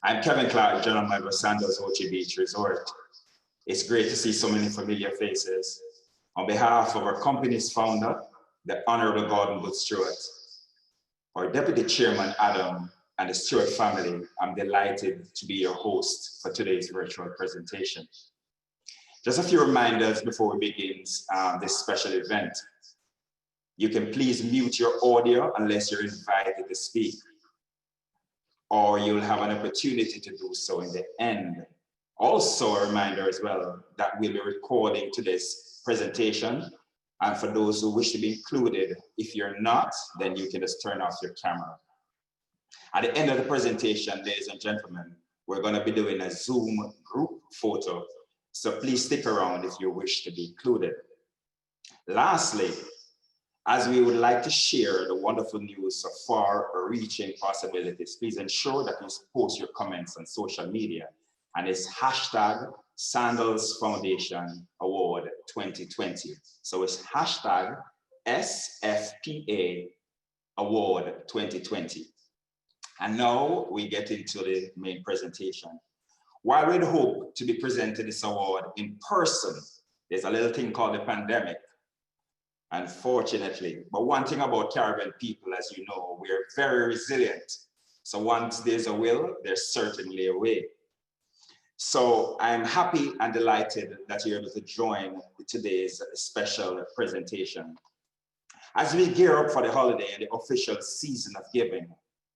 I'm Kevin Clark, General Manager of Sandals Beach Resort. It's great to see so many familiar faces. On behalf of our company's founder, the Honorable Gordon Booth Stewart, our Deputy Chairman Adam, and the Stewart family, I'm delighted to be your host for today's virtual presentation. Just a few reminders before we begin this special event. You can please mute your audio unless you're invited to speak, or you'll have an opportunity to do so in the end. Also a reminder as well that we'll be recording today's presentation, and for those who wish to be included, if you're not, then you can just turn off your camera. At the end of the presentation, ladies and gentlemen, we're going to be doing a Zoom group photo, so please stick around if you wish to be included. Lastly, as we would like to share the wonderful news of far-reaching possibilities, please ensure that you post your comments on social media, and it's hashtag Sandals Foundation Award 2020. So it's hashtag SFPA Award 2020. And now we get into the main presentation. While we'd hope to be presenting this award in person, there's a little thing called the pandemic, unfortunately. But one thing about Caribbean people, as you know, we're very resilient. So once there's a will, there's certainly a way. So I'm happy and delighted that you're able to join today's special presentation. As we gear up for the holiday and the official season of giving,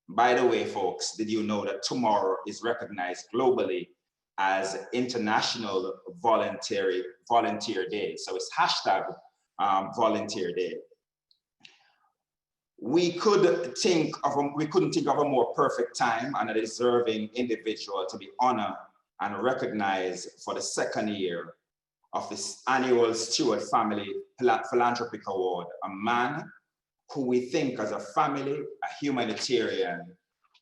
by the way, folks, did you know that tomorrow is recognized globally as International Volunteer Day? So it's hashtag Volunteer Day. We couldn't think of a more perfect time and a deserving individual to be honored and recognized for the second year of this annual Stewart Family Philanthropic Award, a man who we think as a family, a humanitarian,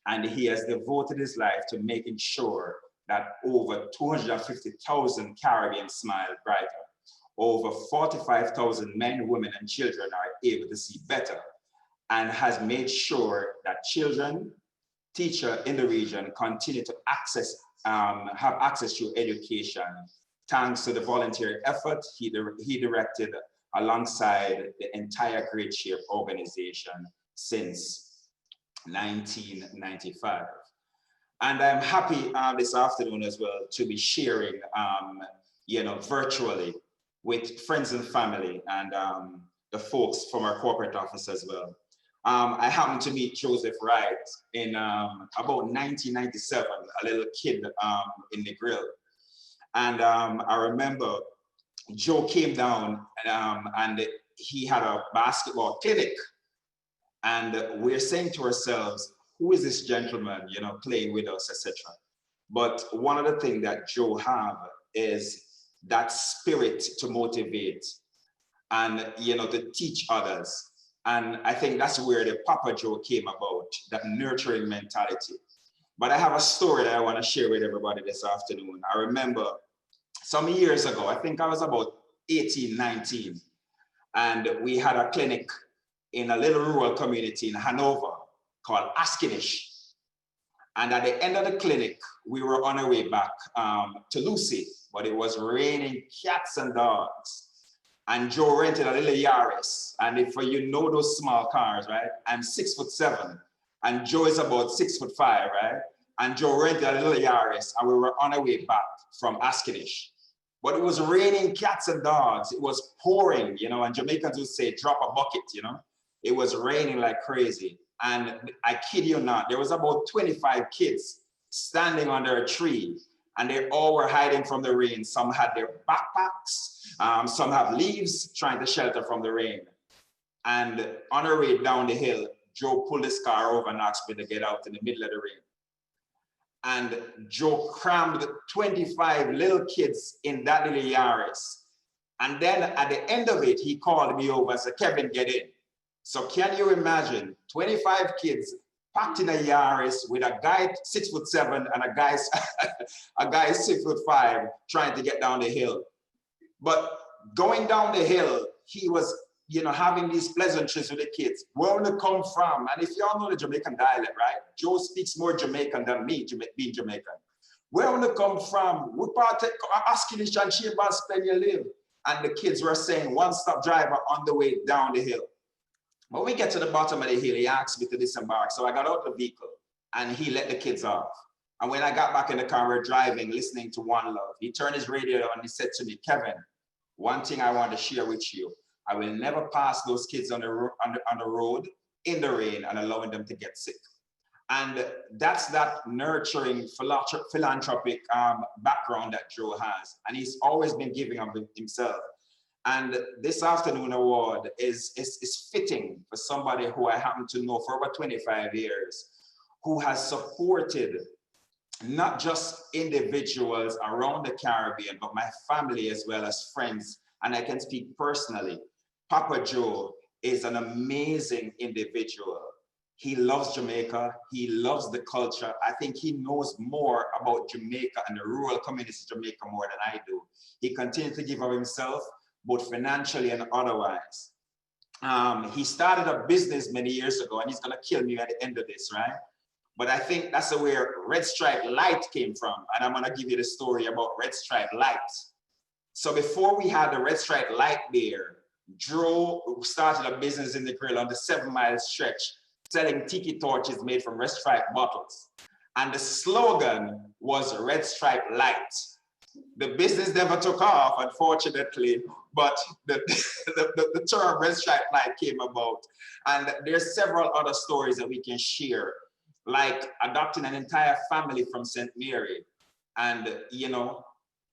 and he has devoted his life to making sure that over 250,000 Caribbeans smile brighter. Over 45,000 men, women, and children are able to see better, and has made sure that children, teachers in the region continue to have access to education. Thanks to the volunteer effort he directed alongside the entire Great Shape organization since 1995. And I'm happy this afternoon as well to be sharing, virtually with friends and family and the folks from our corporate office as well. I happened to meet Joseph Wright in about 1997, a little kid in the grill. And I remember Joe came down and he had a basketball clinic. And we're saying to ourselves, who is this gentleman, playing with us, etc. But one of the things that Joe have is that spirit to motivate and, to teach others. And I think that's where the Papa Joe came about, that nurturing mentality. But I have a story that I want to share with everybody this afternoon. I remember some years ago, I think I was about 18, 19, and we had a clinic in a little rural community in Hanover called Askinish. And at the end of the clinic, we were on our way back to Lucy, but it was raining cats and dogs. And Joe rented a little Yaris. And if you know those small cars, right? I'm 6'7", and Joe is about 6'5", right? And Joe rented a little Yaris, and we were on our way back from Askinish. But it was raining cats and dogs. It was pouring, and Jamaicans would say, drop a bucket, It was raining like crazy. And I kid you not, there was about 25 kids standing under a tree, and they all were hiding from the rain. Some had their backpacks, some have leaves trying to shelter from the rain. And on our way down the hill, Joe pulled his car over and asked me to get out in the middle of the rain. And Joe crammed 25 little kids in that little Yaris. And then at the end of it, he called me over and said, Kevin, get in. So can you imagine 25 kids packed in a Yaris with a guy 6'7" and a guy 6'5" trying to get down the hill. But going down the hill, he was having these pleasantries with the kids. Where they come from? And if you all know the Jamaican dialect, right? Joe speaks more Jamaican than me, being Jamaican. Where they come from? We part asking each and Sheba spend your live. And the kids were saying one-stop driver on the way down the hill. When we get to the bottom of the hill, he asked me to disembark. So I got out of the vehicle and he let the kids off. And when I got back in the car, we're driving, listening to One Love. He turned his radio on and he said to me, Kevin, one thing I want to share with you. I will never pass those kids on the road in the rain and allowing them to get sick. And that's that nurturing philanthropic background that Joe has. And he's always been giving of himself. And this afternoon award is fitting for somebody who I happen to know for over 25 years, who has supported not just individuals around the Caribbean, but my family as well as friends. And I can speak personally. Pape Joe is an amazing individual. He loves Jamaica. He loves the culture. I think he knows more about Jamaica and the rural communities of Jamaica more than I do. He continues to give of himself, both financially and otherwise. He started a business many years ago, and he's gonna kill me at the end of this, right? But I think that's where Red Stripe Light came from. And I'm gonna give you the story about Red Stripe Light. So before we had the Red Stripe Light there, Joe started a business in the grill on the 7-mile stretch, selling tiki torches made from Red Stripe bottles. And the slogan was Red Stripe Light. The business never took off, unfortunately, but the term Red Stripe Light came about. And there's several other stories that we can share, like adopting an entire family from St. Mary and,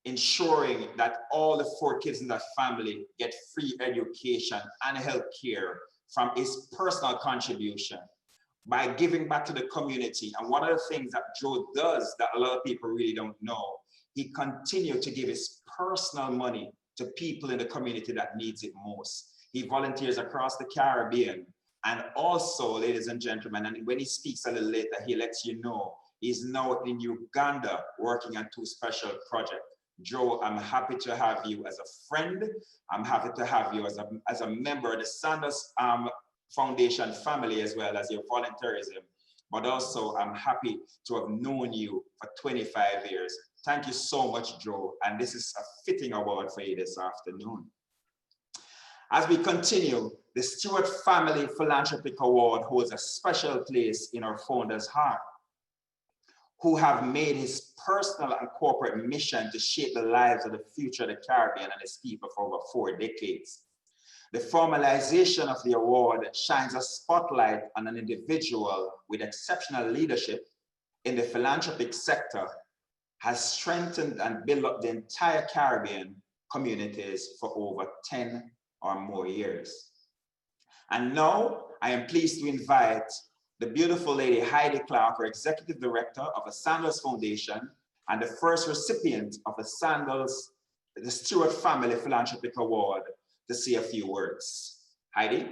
ensuring that all the 4 kids in that family get free education and health care from his personal contribution by giving back to the community. And one of the things that Joe does that a lot of people really don't know, he continued to give his personal money to people in the community that needs it most. He volunteers across the Caribbean. And also, ladies and gentlemen, and when he speaks a little later, he lets you know he's now in Uganda working on 2 special projects. Joe, I'm happy to have you as a friend. I'm happy to have you as a member of the Sandals Foundation family, as well as your volunteerism. But also, I'm happy to have known you for 25 years. Thank you so much, Joe. And this is a fitting award for you this afternoon. As we continue, the Stewart Family Philanthropic Award holds a special place in our founder's heart, who have made his personal and corporate mission to shape the lives of the future of the Caribbean and its people for over 4 decades. The formalization of the award shines a spotlight on an individual with exceptional leadership in the philanthropic sector, has strengthened and built up the entire Caribbean communities for over 10 or more years. And now I am pleased to invite the beautiful lady Heidi Clark, our Executive Director of the Sandals Foundation and the first recipient of the Stewart Family Philanthropic Award, to say a few words. Heidi?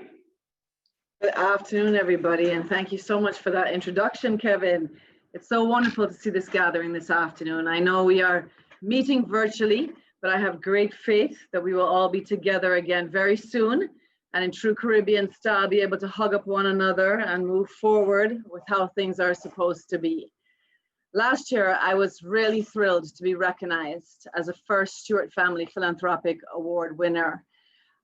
Good afternoon, everybody, and thank you so much for that introduction, Kevin. It's so wonderful to see this gathering this afternoon. I know we are meeting virtually, but I have great faith that we will all be together again very soon, and in true Caribbean style, be able to hug up one another and move forward with how things are supposed to be. Last year, I was really thrilled to be recognized as a first Stewart Family Philanthropic Award winner.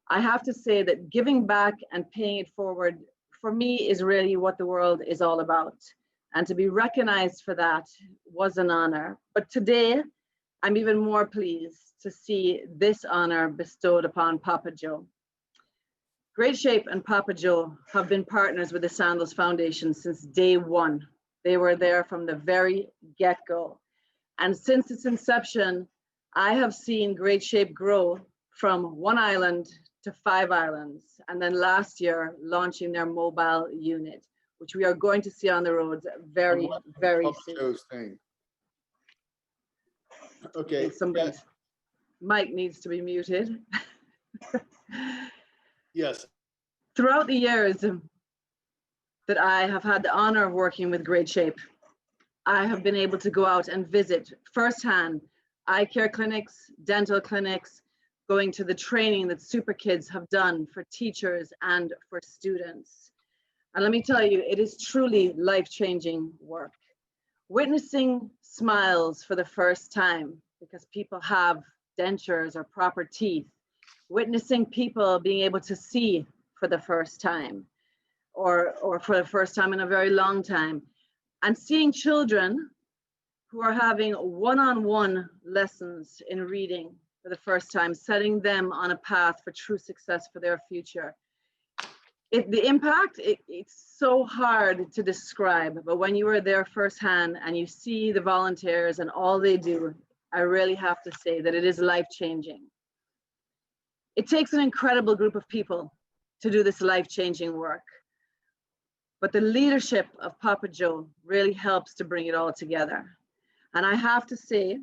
I have to say that giving back and paying it forward, for me, is really what the world is all about. And to be recognized for that was an honor. But today, I'm even more pleased to see this honor bestowed upon Pape Joe. Great Shape and Pape Joe have been partners with the Sandals Foundation since day one. They were there from the very get-go. And since its inception, I have seen Great Shape grow from 1 island to 5 islands. And then last year, launching their mobile unit, which we are going to see on the roads very, very soon. Okay. Somebody's mic needs to be muted. Yes. Throughout the years that I have had the honor of working with Great Shape, I have been able to go out and visit firsthand eye care clinics, dental clinics, going to the training that Super Kids have done for teachers and for students. And let me tell you, it is truly life-changing work. Witnessing smiles for the first time because people have dentures or proper teeth, witnessing people being able to see for the first time or for the first time in a very long time, and seeing children who are having one-on-one lessons in reading for the first time, setting them on a path for true success for their future. The impact, it's so hard to describe, but when you are there firsthand and you see the volunteers and all they do, I really have to say that it is life-changing. It takes an incredible group of people to do this life-changing work, but the leadership of Pape Joe really helps to bring it all together. And I have to say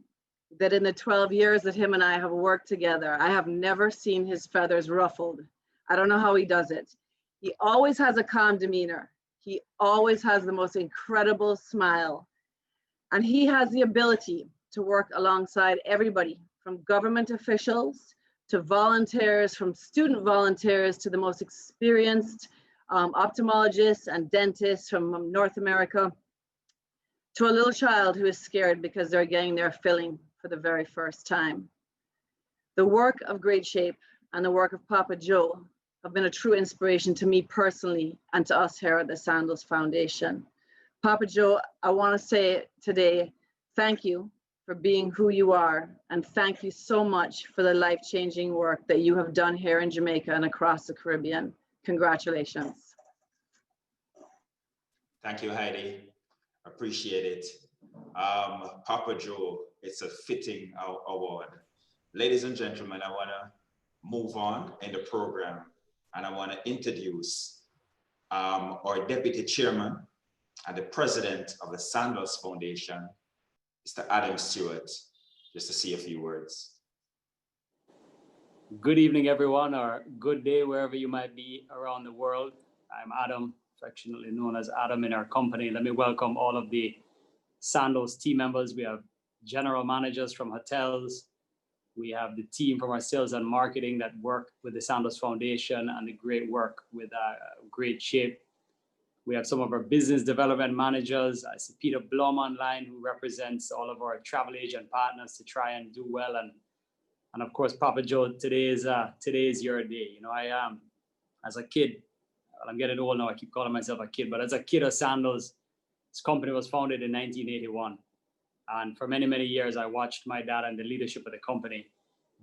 that in the 12 years that him and I have worked together, I have never seen his feathers ruffled. I don't know how he does it. He always has a calm demeanor. He always has the most incredible smile. And he has the ability to work alongside everybody, from government officials to volunteers, from student volunteers to the most experienced ophthalmologists and dentists from North America, to a little child who is scared because they're getting their filling for the very first time. The work of Great Shape and the work of Pape Joe have been a true inspiration to me personally and to us here at the Sandals Foundation. Pape Joe, I want to say today, thank you for being who you are, and thank you so much for the life-changing work that you have done here in Jamaica and across the Caribbean. Congratulations. Thank you, Heidi. Appreciate it. Pape Joe, it's a fitting award. Ladies and gentlemen, I want to move on in the program, and I want to introduce our Deputy Chairman and the President of the Sandals Foundation, Mr. Adam Stewart, just to say a few words. Good evening, everyone, or good day, wherever you might be around the world. I'm Adam, affectionately known as Adam in our company. Let me welcome all of the Sandals team members. We have general managers from hotels. We have the team from our sales and marketing that work with the Sandals Foundation and the great work with Great Shape. We have some of our business development managers. I see Peter Blum online, who represents all of our travel agent partners to try and do well. And of course, Pape Joe, today is your day. You know, as a kid, well, I'm getting old now, I keep calling myself a kid, but as a kid of Sandals, this company was founded in 1981. And for many, many years, I watched my dad and the leadership of the company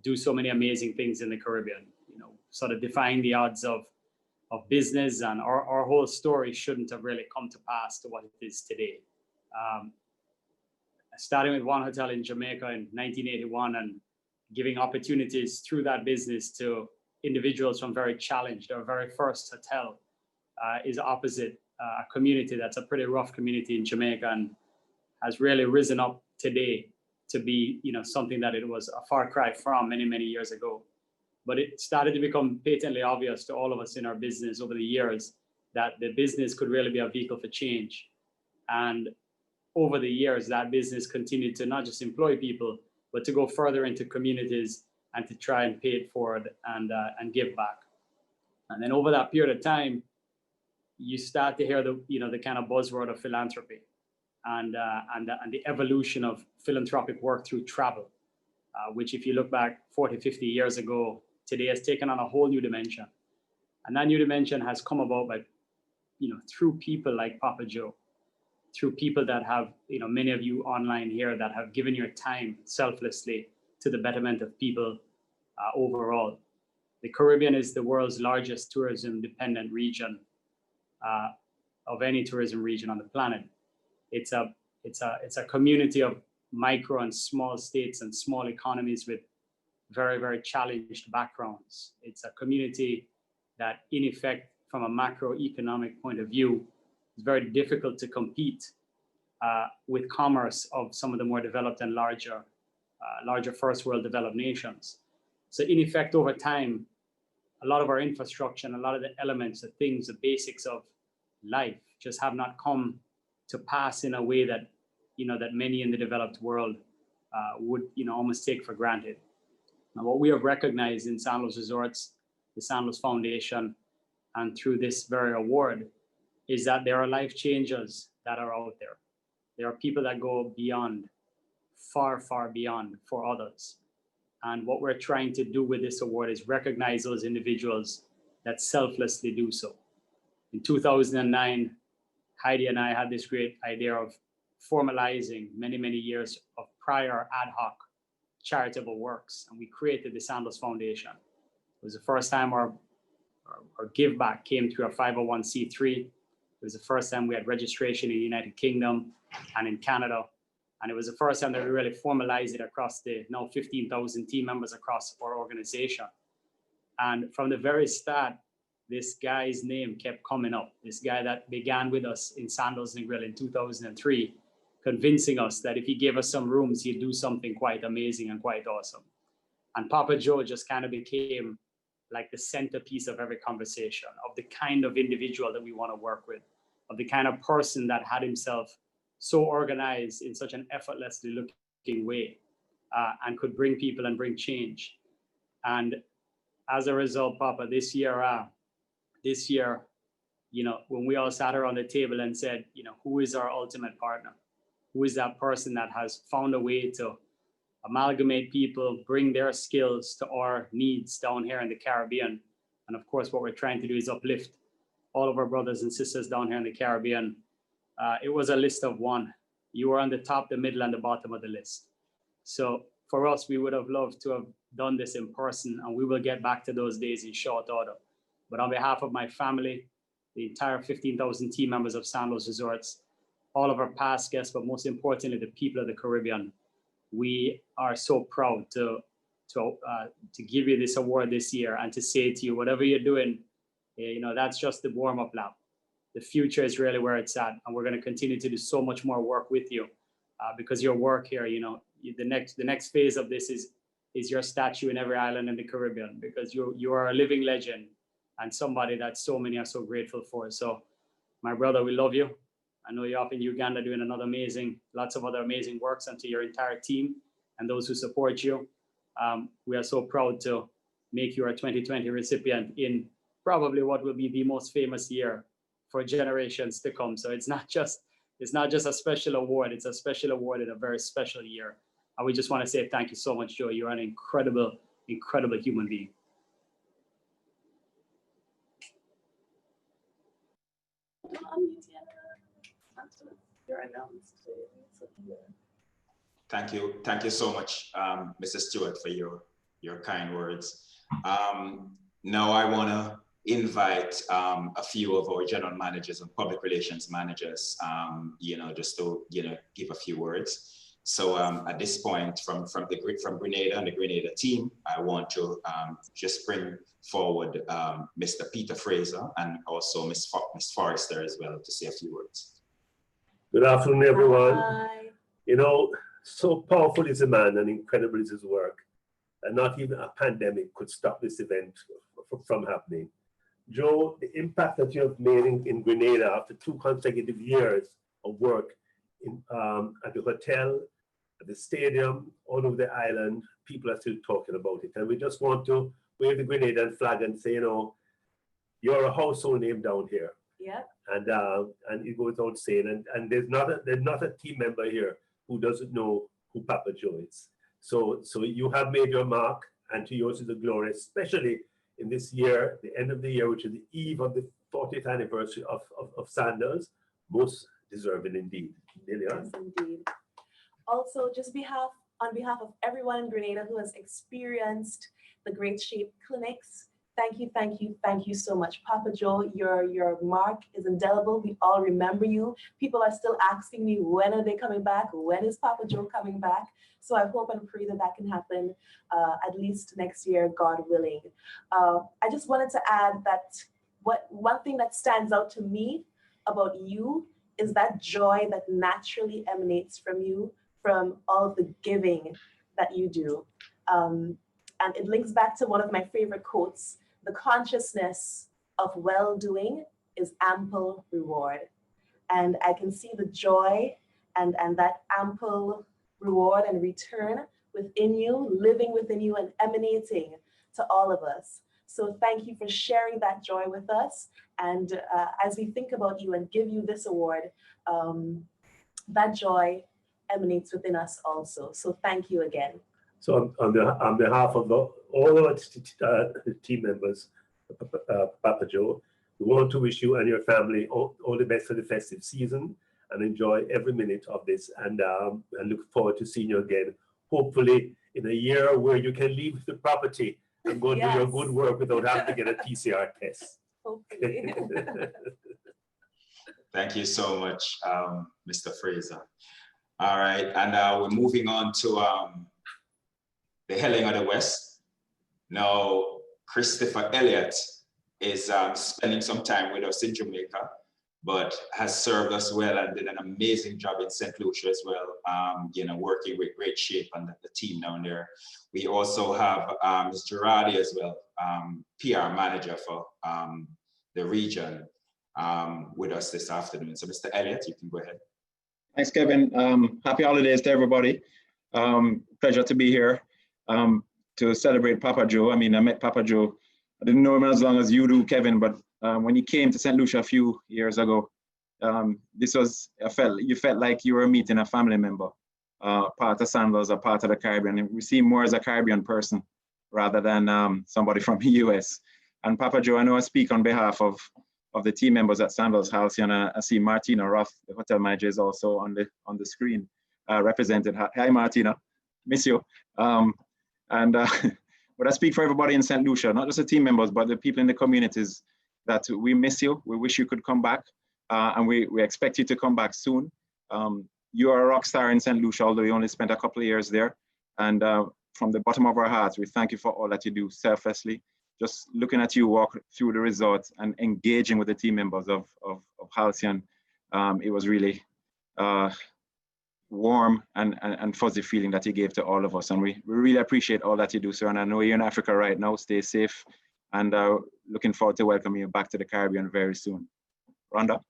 do so many amazing things in the Caribbean, you know, sort of defying the odds of business, and our whole story shouldn't have really come to pass to what it is today. Starting with one hotel in Jamaica in 1981 and giving opportunities through that business to individuals from very challenged. Our very first hotel is opposite a community that's a pretty rough community in Jamaica, and has really risen up today to be, you know, something that it was a far cry from many, many years ago. But it started to become patently obvious to all of us in our business over the years that the business could really be a vehicle for change. And over the years, that business continued to not just employ people, but to go further into communities and to try and pay it forward and give back. And then over that period of time, you start to hear the kind of buzzword of philanthropy and the evolution of philanthropic work through travel, which if you look back 40, 50 years ago, today has taken on a whole new dimension. And that new dimension has come about by, you know, through people like Pape Joe, through people that have, you know, many of you online here that have given your time selflessly to the betterment of people overall. The Caribbean is the world's largest tourism dependent region of any tourism region on the planet. It's a community of micro and small states and small economies with very, very challenged backgrounds. It's a community that, in effect, from a macroeconomic point of view, is very difficult to compete with commerce of some of the more developed and larger first world developed nations. So in effect, over time, a lot of our infrastructure and a lot of the elements, the things, the basics of life just have not come to pass in a way that, you know, that many in the developed world would, you know, almost take for granted. And what we have recognized in Sandals Resorts, the Sandals Foundation, and through this very award is that there are life changers that are out there. There are people that go beyond, far, far beyond for others. And what we're trying to do with this award is recognize those individuals that selflessly do so. In 2009, Heidi and I had this great idea of formalizing many, many years of prior ad hoc charitable works, and we created the Sandals Foundation. It was the first time our give back came through a 501c3. It was the first time we had registration in the United Kingdom and in Canada. And it was the first time that we really formalized it across the now 15,000 team members across our organization. And from the very start, this guy's name kept coming up. This guy that began with us in Sandals and Grill in 2003, convincing us that if he gave us some rooms, he'd do something quite amazing and quite awesome. And Pape Joe just kind of became like the centerpiece of every conversation, of the kind of individual that we want to work with, of the kind of person that had himself so organized in such an effortlessly looking way, and could bring people and bring change. And as a result, Papa, this year, you know, when we all sat around the table and said, you know, who is our ultimate partner? Who is that person that has found a way to amalgamate people, bring their skills to our needs down here in the Caribbean? And of course, what we're trying to do is uplift all of our brothers and sisters down here in the Caribbean. It was a list of one. You were on the top, the middle, and the bottom of the list. So for us, we would have loved to have done this in person, and we will get back to those days in short order. But on behalf of my family, the entire 15,000 team members of Sandals Resorts, all of our past guests, but most importantly, the people of the Caribbean, we are so proud to give you this award this year and to say to you, whatever you're doing, you know, that's just the warm-up lap. The future is really where it's at, and we're going to continue to do so much more work with you, because your work here, you know, the next phase of this is your statue in every island in the Caribbean, because you are a living legend and somebody that so many are so grateful for. So, my brother, we love you. I know you're off in Uganda doing lots of other amazing works, and to your entire team and those who support you. We are so proud to make you our 2020 recipient in probably what will be the most famous year for generations to come. So it's not just a special award, it's a special award in a very special year. And we just want to say thank you so much, Joe. You're an incredible, incredible human being. Thank you so much, Mr. Stewart, for your kind words. Now I want to invite a few of our general managers and public relations managers, you know, just to, you know, give a few words. So at this point, from Grenada and the Grenada team, I want to just bring forward Mr. Peter Fraser and also Miss Forrester as well to say a few words. Good afternoon, everyone. Hi. You know, so powerful is a man and incredible is his work. And not even a pandemic could stop this event from happening. Joe, the impact that you have made in Grenada after 2 consecutive years of work at the hotel, at the stadium, all over the island, people are still talking about it. And we just want to wave the Grenadian flag and say, you know, you're a household name down here. Yeah. And it goes without saying. And there's not a team member here who doesn't know who Pape Joe is. So you have made your mark, and to yours is the glory, especially in this year, the end of the year, which is the eve of the 40th anniversary of Sandals. Most deserving indeed. Lilian? Yes, indeed. Also, just on behalf of everyone in Grenada who has experienced the Great Shape Clinics, thank you so much. Pape Joe, your mark is indelible. We all remember you. People are still asking me, when are they coming back? When is Pape Joe coming back? So I hope and pray that can happen at least next year, God willing. I just wanted to add that one thing that stands out to me about you is that joy that naturally emanates from you, from all of the giving that you do. And it links back to one of my favorite quotes: the consciousness of well-doing is ample reward. And I can see the joy and that ample reward and return within you, living within you, and emanating to all of us. So thank you for sharing that joy with us. And as we think about you and give you this award, that joy emanates within us also. So thank you again. So on behalf of all our team members, Pape Joe, we want to wish you and your family all the best for the festive season, and enjoy every minute of this. And look forward to seeing you again, hopefully in a year where you can leave the property and go and do your good work without having to get a PCR test. Hopefully. Thank you so much, Mr. Fraser. All right, and we're moving on to the Helling of the West. Now, Christopher Elliott is spending some time with us in Jamaica, but has served us well and did an amazing job in St. Lucia as well, you know, working with Great Shape and the team down there. We also have Ms. Girardi as well, PR manager for the region, with us this afternoon. So Mr. Elliott, you can go ahead. Thanks, Kevin. Happy holidays to everybody. Pleasure to be here to celebrate Pape Joe. I mean, I met Pape Joe. I didn't know him as long as you do, Kevin, but when he came to St. Lucia a few years ago, you felt like you were meeting a family member, part of Sandals, a part of the Caribbean. We see him more as a Caribbean person rather than somebody from the US. And Pape Joe, I know I speak on behalf of the team members at Sandals House, and I see Martina Roth, the hotel manager, is also on the screen represented. Hi, Martina, miss you. But I speak for everybody in St. Lucia, not just the team members, but the people in the communities, that we miss you. We wish you could come back, and we expect you to come back soon. You are a rock star in St. Lucia, although you only spent a couple of years there. And from the bottom of our hearts, we thank you for all that you do selflessly. Just looking at you walk through the resort and engaging with the team members of Halcyon, it was really warm and fuzzy feeling that you gave to all of us. And we really appreciate all that you do, sir. And I know you're in Africa right now. Stay safe. And looking forward to welcoming you back to the Caribbean very soon. Rhonda?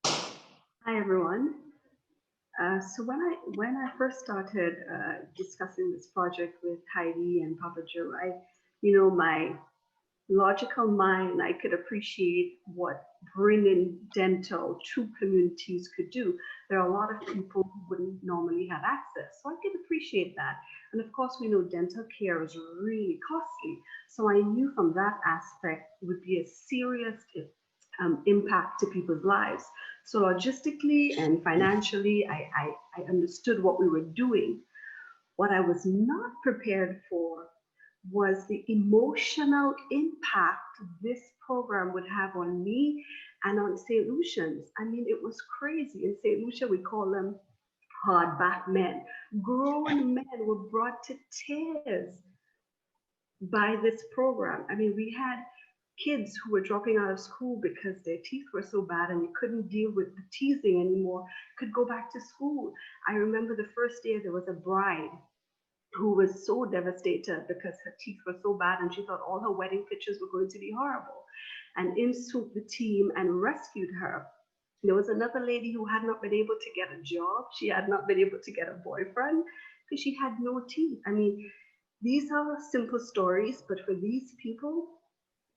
Hi, everyone. So when I first started discussing this project with Heidi and Pape Joe, my logical mind, I could appreciate what bringing dental to communities could do. There are a lot of people who wouldn't normally have access, so I could appreciate that. And of course, we know dental care is really costly, so I knew from that aspect it would be a serious impact to people's lives. So logistically and financially, I understood what we were doing. What I was not prepared for was the emotional impact this program would have on me and on St. Lucians. I mean, it was crazy. In St. Lucia, we call them hardback men. Grown men were brought to tears by this program. I mean, we had kids who were dropping out of school because their teeth were so bad and they couldn't deal with the teasing anymore, could go back to school. I remember the first day there was a bride who was so devastated because her teeth were so bad and she thought all her wedding pictures were going to be horrible. And in swooped the team and rescued her. There was another lady who had not been able to get a job. She had not been able to get a boyfriend because she had no teeth. I mean, these are simple stories, but for these people,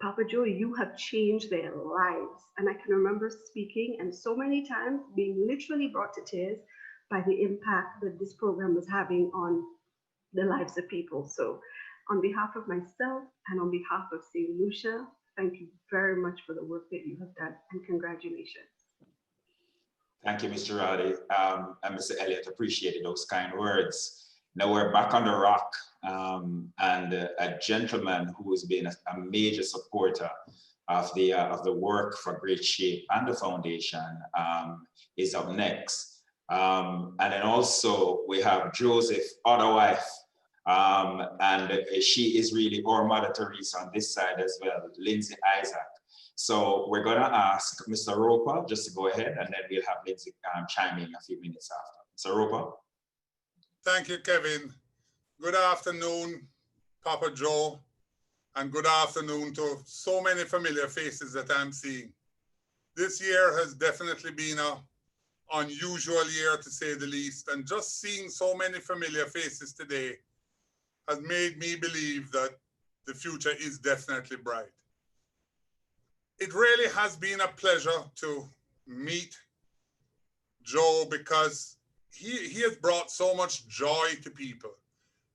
Pape Joe, you have changed their lives. And I can remember speaking and so many times being literally brought to tears by the impact that this program was having on the lives of people. So on behalf of myself and on behalf of St. Lucia, thank you very much for the work that you have done, and congratulations. Thank you, Mr. Roddy, and Mr. Elliott, appreciated those kind words. Now we're back on the rock, and a gentleman who has been a major supporter of the work for Great Shape and the foundation is up next. And then also we have Joseph, other wife, and she is really our Mother Teresa on this side as well, Lindsay Isaac. So we're gonna ask Mr. Roper just to go ahead, and then we'll have Lindsay chime in a few minutes after. Mr. Roper. Thank you, Kevin. Good afternoon, Pape Joe, and good afternoon to so many familiar faces that I'm seeing. This year has definitely been a unusual year to say the least, and just seeing so many familiar faces today has made me believe that the future is definitely bright. It really has been a pleasure to meet Joe because he has brought so much joy to people,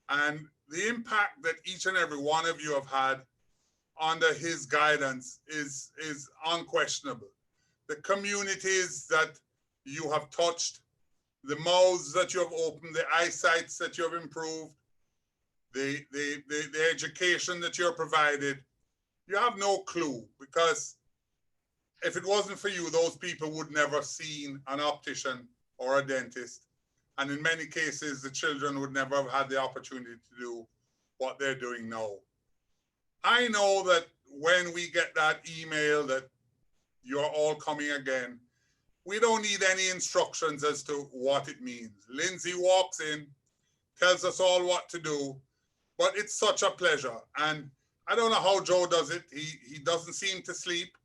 and the impact that each and every one of you have had under his guidance is unquestionable. The communities that you have touched, the mouths that you have opened, the eyesights that you have improved, the education that you're provided, you have no clue, because if it wasn't for you, those people would never have seen an optician or a dentist. And in many cases, the children would never have had the opportunity to do what they're doing now. I know that when we get that email that you're all coming again, we don't need any instructions as to what it means. Lindsay walks in, tells us all what to do, but it's such a pleasure. And I don't know how Joe does it. He doesn't seem to sleep.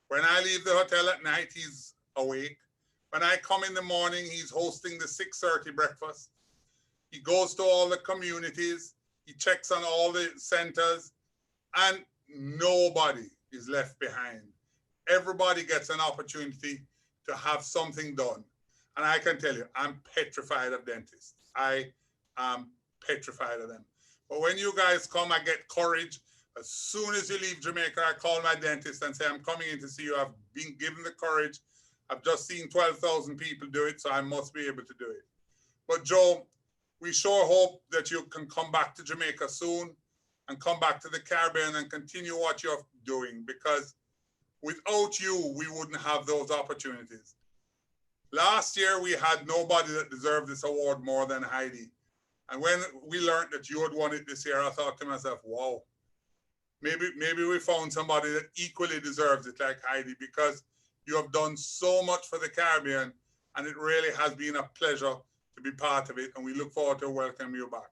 When I leave the hotel at night, he's awake. When I come in the morning, he's hosting the 6:30 breakfast. He goes to all the communities. He checks on all the centers, and nobody is left behind. Everybody gets an opportunity to have something done. And I can tell you, I'm petrified of dentists. I am petrified of them. But when you guys come, I get courage. As soon as you leave Jamaica, I call my dentist and say, I'm coming in to see you. I've been given the courage. I've just seen 12,000 people do it, so I must be able to do it. But Joe, we sure hope that you can come back to Jamaica soon and come back to the Caribbean and continue what you're doing, because without you, we wouldn't have those opportunities. Last year, we had nobody that deserved this award more than Heidi. And when we learned that you had won it this year, I thought to myself, wow, maybe we found somebody that equally deserves it like Heidi, because you have done so much for the Caribbean, and it really has been a pleasure to be part of it, and we look forward to welcoming you back.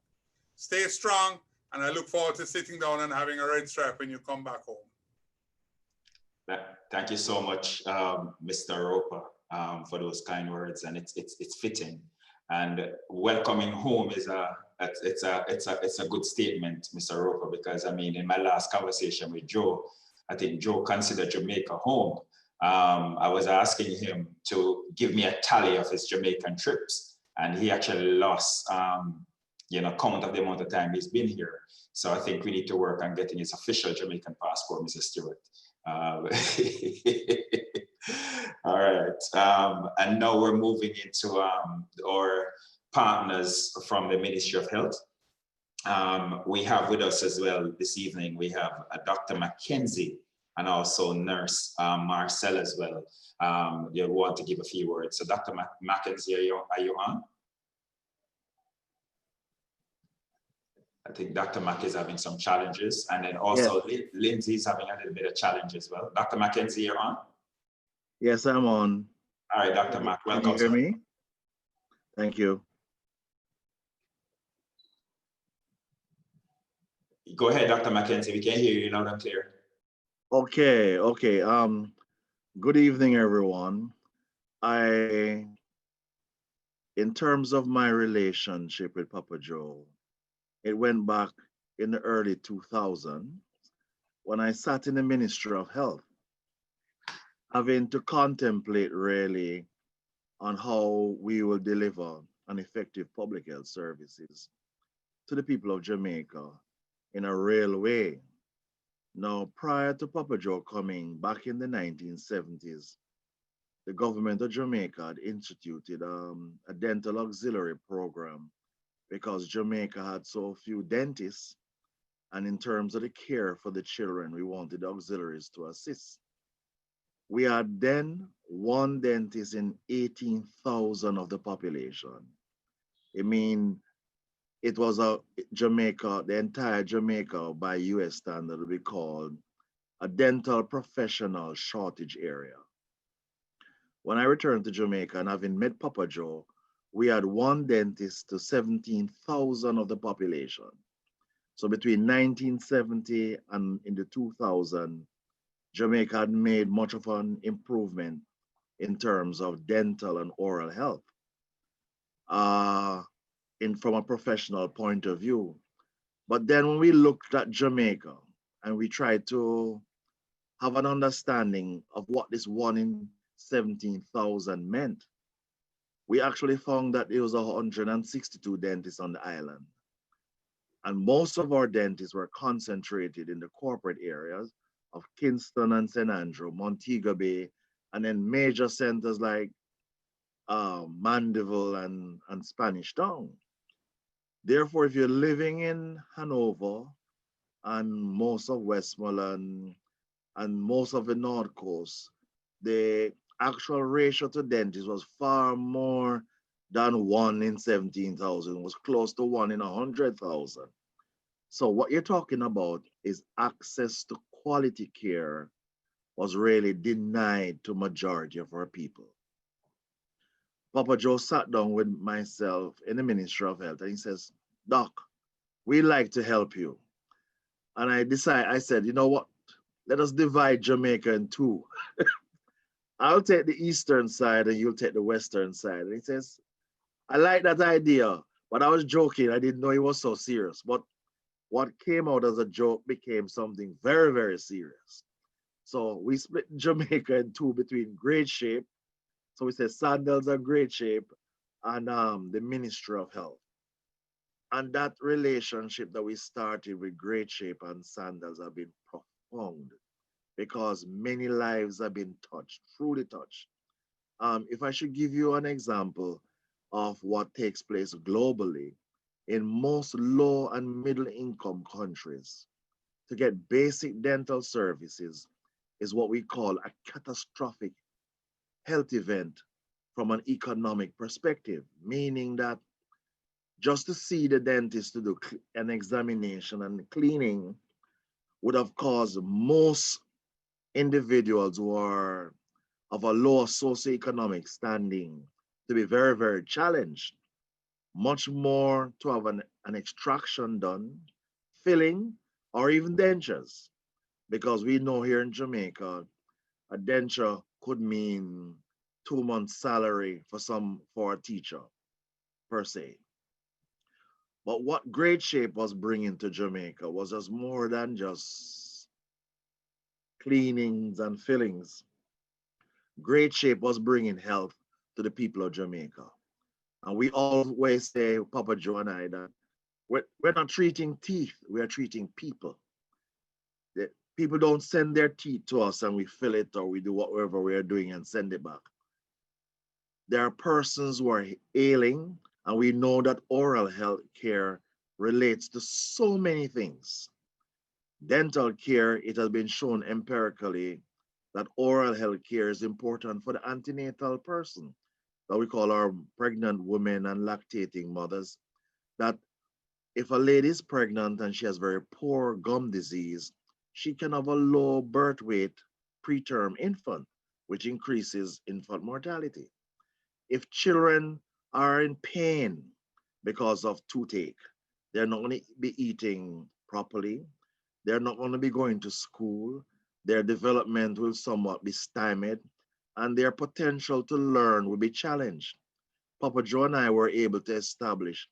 Stay strong, and I look forward to sitting down and having a red stripe when you come back home. Thank you so much, Mr. Roper, for those kind words, and it's fitting. And welcoming home is it's a good statement, Mr. Roper, because I mean, in my last conversation with Joe, I think Joe considered Jamaica home. I was asking him to give me a tally of his Jamaican trips, and he actually lost count of the amount of time he's been here. So I think we need to work on getting his official Jamaican passport, Mr. Stewart. All right, and now we're moving into our partners from the Ministry of Health. We have with us as well this evening, we have Dr. Mackenzie and also Nurse Marcel as well. You want to give a few words. So Dr. Mackenzie, are you on? I think Dr. Mack is having some challenges, and then also yes. Lindsay's having a little bit of challenge as well. Dr. Mackenzie, you're on? Yes, I'm on. All right, Dr. Mack, welcome. Can you hear me? Thank you. Go ahead, Dr. Mackenzie. We can hear you loud and clear. Okay. Good evening, everyone. In terms of my relationship with Papa Joe, it went back in the early 2000s when I sat in the Ministry of Health, having to contemplate really on how we will deliver an effective public health services to the people of Jamaica in a real way. Now, prior to Papa Joe coming back in the 1970s, the government of Jamaica had instituted a dental auxiliary program because Jamaica had so few dentists, and in terms of the care for the children, we wanted auxiliaries to assist. We had then one dentist in 18,000 of the population. I mean, it was Jamaica, the entire Jamaica by US standard would be called a dental professional shortage area. When I returned to Jamaica and having met Papa Joe, we had one dentist to 17,000 of the population. So between 1970 and in the 2000, Jamaica had made much of an improvement in terms of dental and oral health from a professional point of view. But then when we looked at Jamaica and we tried to have an understanding of what this 1 in 17,000 meant, we actually found that there was 162 dentists on the island. And most of our dentists were concentrated in the corporate areas of Kingston and St. Andrew, Montego Bay, and then major centers like Mandeville and Spanish Town. Therefore, if you're living in Hanover and most of Westmoreland and most of the North Coast, the actual ratio to dentists was far more than 1 in 17,000, was close to 1 in 100,000. So what you're talking about is access to quality care was really denied to majority of our people. Papa Joe sat down with myself in the Ministry of Health and he says, Doc, we like to help you. And I said, you know what? Let us divide Jamaica in two. I'll take the eastern side and you'll take the western side. And he says, I like that idea, but I was joking. I didn't know he was so serious. But what came out as a joke became something very, very serious. So we split Jamaica in two between Great Shape. So we said Sandals are Great Shape and the Ministry of Health. And that relationship that we started with Great Shape and Sandals have been profound because many lives have been touched, truly touched. If I should give you an example of what takes place globally, in most low and middle income countries, to get basic dental services is what we call a catastrophic health event from an economic perspective, meaning that just to see the dentist to do an examination and cleaning would have caused most individuals who are of a lower socioeconomic standing to be very, very challenged. Much more to have an extraction done, filling, or even dentures. Because we know here in Jamaica, a denture could mean 2 months' salary for a teacher, per se. But what Great Shape was bringing to Jamaica was just more than just cleanings and fillings. Great Shape was bringing health to the people of Jamaica. And we always say, Papa Joe and I, that we're not treating teeth, we are treating people. The people don't send their teeth to us and we fill it or we do whatever we are doing and send it back. There are persons who are ailing, and we know that oral health care relates to so many things. Dental care, it has been shown empirically that oral health care is important for the antenatal person, that we call our pregnant women and lactating mothers, that if a lady is pregnant and she has very poor gum disease, she can have a low birth weight preterm infant, which increases infant mortality. If children are in pain because of toothache, they're not going to be eating properly, they're not going to be going to school, their development will somewhat be stymied, and their potential to learn will be challenged. Papa Joe and I were able to establish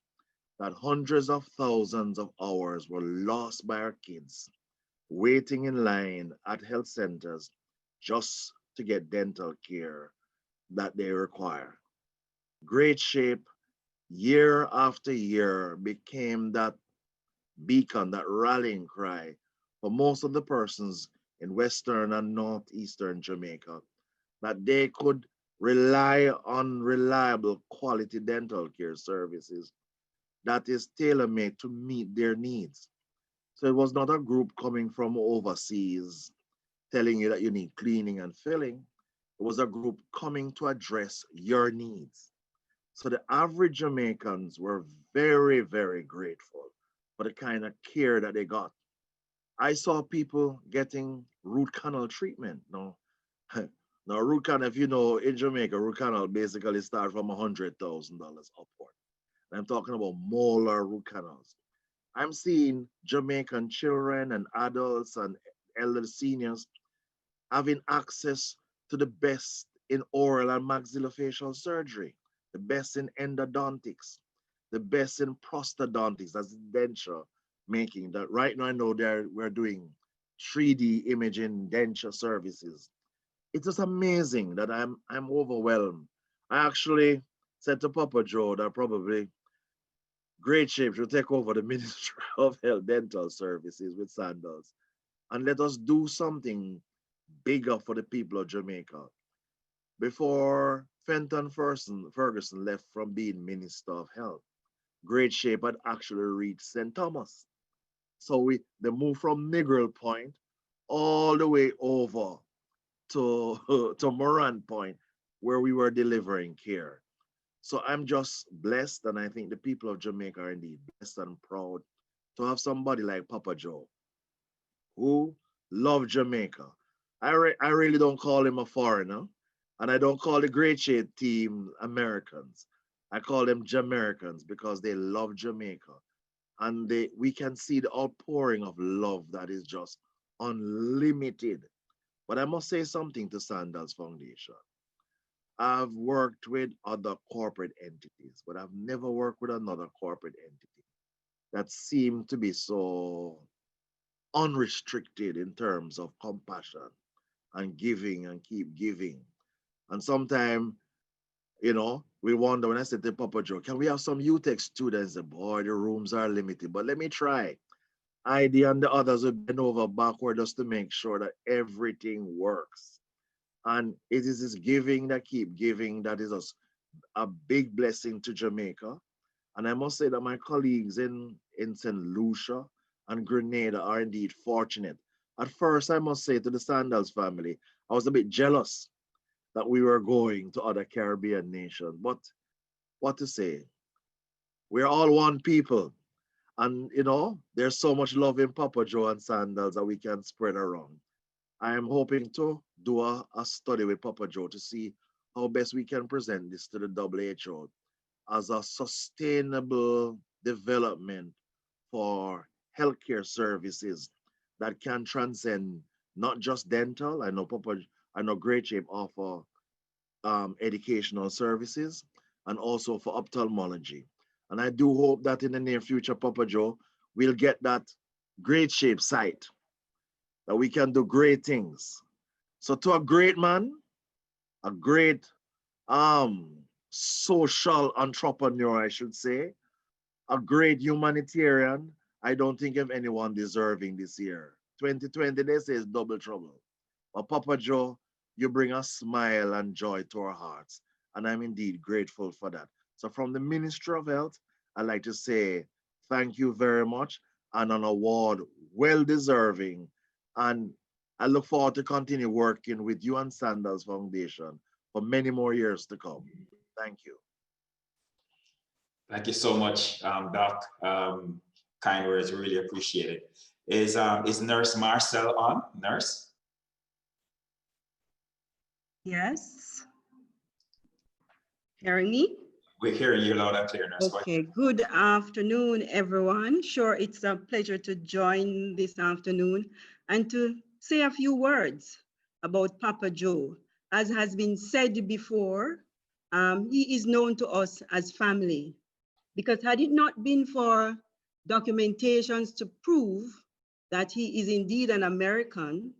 that hundreds of thousands of hours were lost by our kids waiting in line at health centers just to get dental care that they require. Great Shape, year after year, became that beacon, that rallying cry for most of the persons in Western and Northeastern Jamaica, that they could rely on reliable quality dental care services that is tailor-made to meet their needs. So it was not a group coming from overseas telling you that you need cleaning and filling. It was a group coming to address your needs. So the average Jamaicans were very, very grateful for the kind of care that they got. I saw people getting root canal treatment. Now, now root canal, if you know, in Jamaica, root canal basically starts from $100,000 upward. And I'm talking about molar root canals. I'm seeing Jamaican children and adults and elder seniors having access to the best in oral and maxillofacial surgery, the best in endodontics, the best in prosthodontics, that's denture making. That right now I know we're doing 3D imaging denture services. It is amazing that I'm overwhelmed. I actually said to Papa Joe that probably Great Shape should take over the Ministry of Health Dental Services with Sandals and let us do something bigger for the people of Jamaica. Before Fenton Ferguson left from being Minister of Health, Great Shape had actually reached St. Thomas. So they moved from Negril Point all the way over to Moran Point, where we were delivering care. So I'm just blessed, and I think the people of Jamaica are indeed blessed and proud to have somebody like Papa Joe, who loved Jamaica. I really don't call him a foreigner, and I don't call the Great Shade team Americans. I call them Jamaicans because they love Jamaica. And we can see the outpouring of love that is just unlimited. But I must say something to Sandals Foundation. I've worked with other corporate entities, but I've never worked with another corporate entity that seemed to be so unrestricted in terms of compassion and giving and keep giving. And sometimes, we wonder, when I said to Papa Joe, can we have some UTech students? Boy, the rooms are limited, but let me try. ID and the others will bend over backward just to make sure that everything works. And it is this giving that keep giving that is a big blessing to Jamaica. And I must say that my colleagues in St. Lucia and Grenada are indeed fortunate. At first, I must say to the Sandals family, I was a bit jealous that we were going to other Caribbean nations. But what to say? We're all one people. And, there's so much love in Papa Joe and Sandals that we can spread around. I am hoping to do a study with Papa Joe to see how best we can present this to the WHO as a sustainable development for healthcare services that can transcend not just dental. I know Great Shape offer educational services and also for ophthalmology. And I do hope that in the near future, Papa Joe, we'll get that Great Shape site, that we can do great things. So to a great man, a great social entrepreneur, I should say, a great humanitarian, I don't think of anyone deserving this year. 2020, they say, is double trouble. But Papa Joe, you bring a smile and joy to our hearts. And I'm indeed grateful for that. So from the Ministry of Health, I'd like to say thank you very much, and an award well deserving. And I look forward to continue working with you and Sandals Foundation for many more years to come. Thank you. Thank you so much, Doc. Kind words, really appreciate it. Is Nurse Marcel on? Nurse? Yes. Hearing me? We're hearing you loud and clear, Nurse. Okay, good afternoon, everyone. Sure, it's a pleasure to join this afternoon and to say a few words about Papa Joe. As has been said before, he is known to us as family, because had it not been for documentations to prove that he is indeed an American,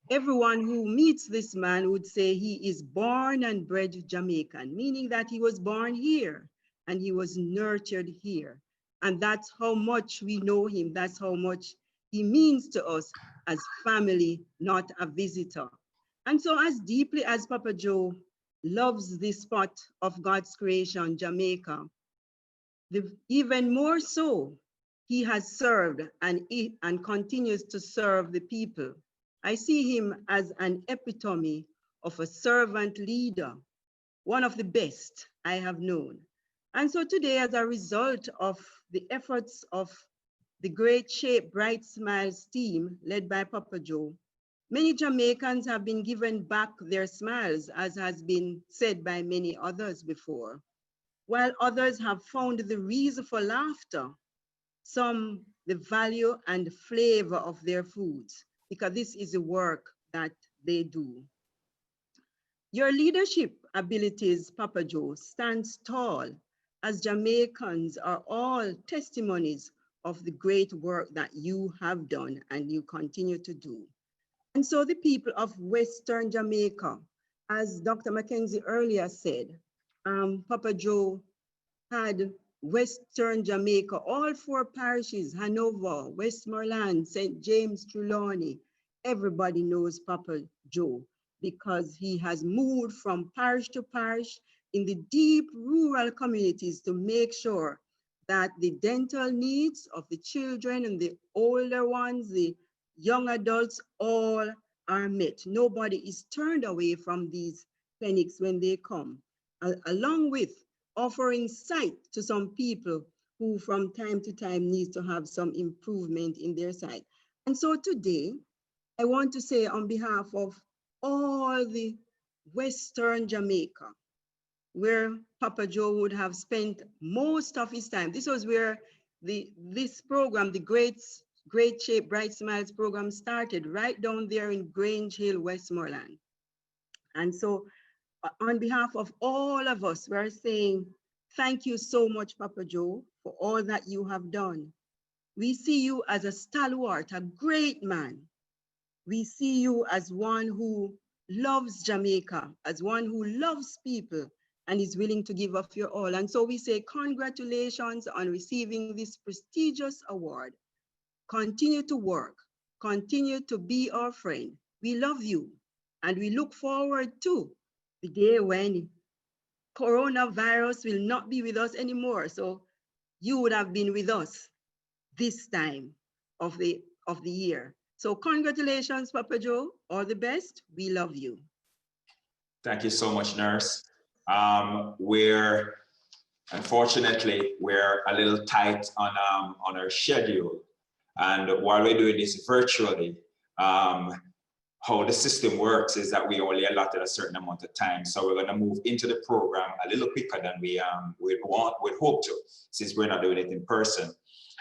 everyone who meets this man would say he is born and bred Jamaican, meaning that he was born here and he was nurtured here. And that's how much we know him. That's how much he means to us as family, not a visitor. And so as deeply as Papa Joe loves this spot of God's creation, Jamaica, even more so, he has served and continues to serve the people. I see him as an epitome of a servant leader, one of the best I have known. And so today, as a result of the efforts of the Great Shape Bright Smiles team led by Papa Joe, many Jamaicans have been given back their smiles, as has been said by many others before, while others have found the reason for laughter, some the value and flavor of their foods, because this is the work that they do. Your leadership abilities, Papa Joe, stands tall, as Jamaicans are all testimonies of the great work that you have done and you continue to do. And so the people of Western Jamaica, as Dr. Mackenzie earlier said, Papa Joe had Western Jamaica, all 4 parishes, Hanover, Westmoreland, St. James, Trelawney. Everybody knows Papa Joe because he has moved from parish to parish in the deep rural communities to make sure that the dental needs of the children and the older ones, the young adults, all are met. Nobody is turned away from these clinics when they come, along with offering sight to some people who from time to time need to have some improvement in their sight. And so today, I want to say on behalf of all the Western Jamaica, where Papa Joe would have spent most of his time. This was where this program, the Great Shape, Bright Smiles program started, right down there in Grange Hill, Westmoreland. And so on behalf of all of us, we're saying, thank you so much, Papa Joe, for all that you have done. We see you as a stalwart, a great man. We see you as one who loves Jamaica, as one who loves people and is willing to give up your all. And so we say congratulations on receiving this prestigious award. Continue to work, continue to be our friend. We love you and we look forward to the day when coronavirus will not be with us anymore. So you would have been with us this time of the year. So congratulations, Papa Joe, all the best. We love you. Thank you so much, Nurse. Unfortunately, we're a little tight on our schedule. And while we're doing this virtually, how the system works is that we only allotted a certain amount of time. So we're going to move into the program a little quicker than we'd hope to, since we're not doing it in person.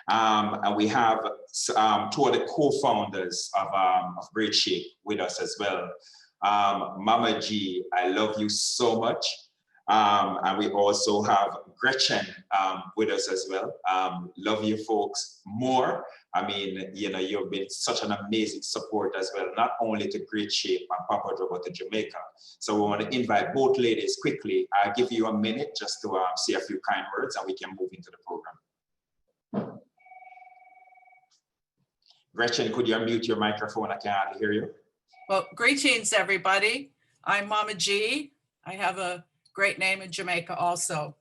And we have 2 of the co-founders of Great Shape with us as well. Mama G, I love you so much. And we also have Gretchen with us as well. Love you folks more. I mean, you know, you've been such an amazing support as well, not only to Great Shape and Papa Joe, but to Jamaica. So we want to invite both ladies quickly. I'll give you a minute just to say a few kind words and we can move into the program. Gretchen, could you unmute your microphone? I can't hardly hear you. Well, greetings, everybody. I'm Mama G. I have a great name in Jamaica also.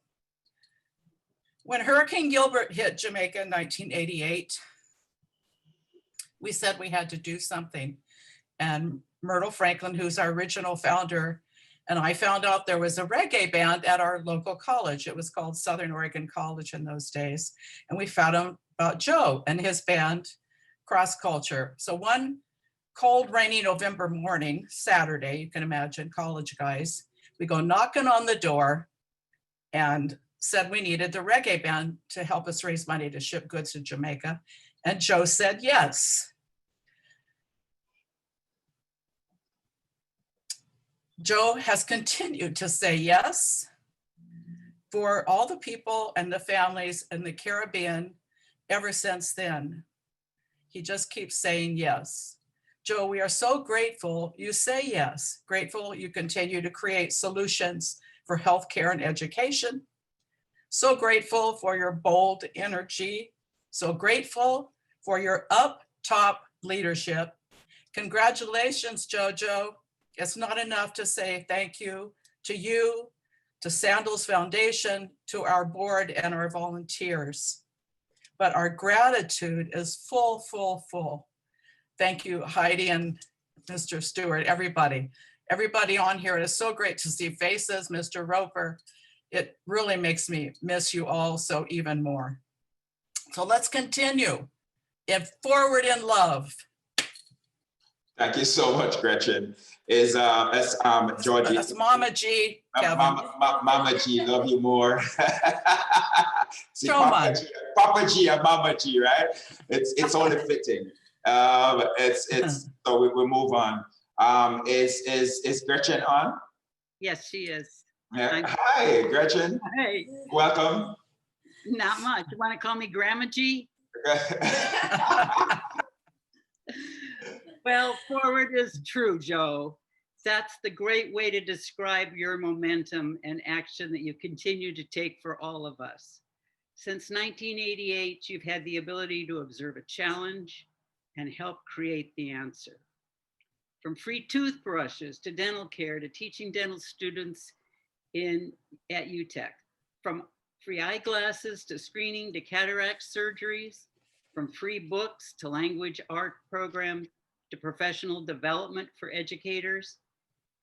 When Hurricane Gilbert hit Jamaica in 1988, we said we had to do something. And Myrtle Franklin, who's our original founder, and I found out there was a reggae band at our local college. It was called Southern Oregon College in those days. And we found out about Joe and his band, Cross Culture. So one cold, rainy November morning, Saturday, you can imagine, college guys, we go knocking on the door and said we needed the reggae band to help us raise money to ship goods to Jamaica. And Joe said yes. Joe has continued to say yes for all the people and the families in the Caribbean ever since then. He just keeps saying yes. Joe, we are so grateful you say yes. Grateful you continue to create solutions for healthcare and education. So grateful for your bold energy. So grateful for your up top leadership. Congratulations, Jojo. It's not enough to say thank you, to Sandals Foundation, to our board and our volunteers. But our gratitude is full, full, full. Thank you, Heidi and Mr. Stewart, everybody. Everybody on here. It is so great to see faces, Mr. Roper. It really makes me miss you all so even more. So let's continue. Forward in love. Thank you so much, Gretchen. Georgie. That's Mama G, Kevin. Mama G, love you more. See, So much. Papa G and Mama G, right? It's only fitting. So we move on. Is Gretchen on? Yes, she is. Yeah. Hi, Gretchen. Hey, Welcome. not much. You want to call me Grandma G? Well, forward is true, Joe. That's the great way to describe your momentum and action that you continue to take for all of us. Since 1988, you've had the ability to observe a challenge and help create the answer. From free toothbrushes to dental care to teaching dental students at UTech, from free eyeglasses to screening to cataract surgeries, from free books to language art programs to professional development for educators,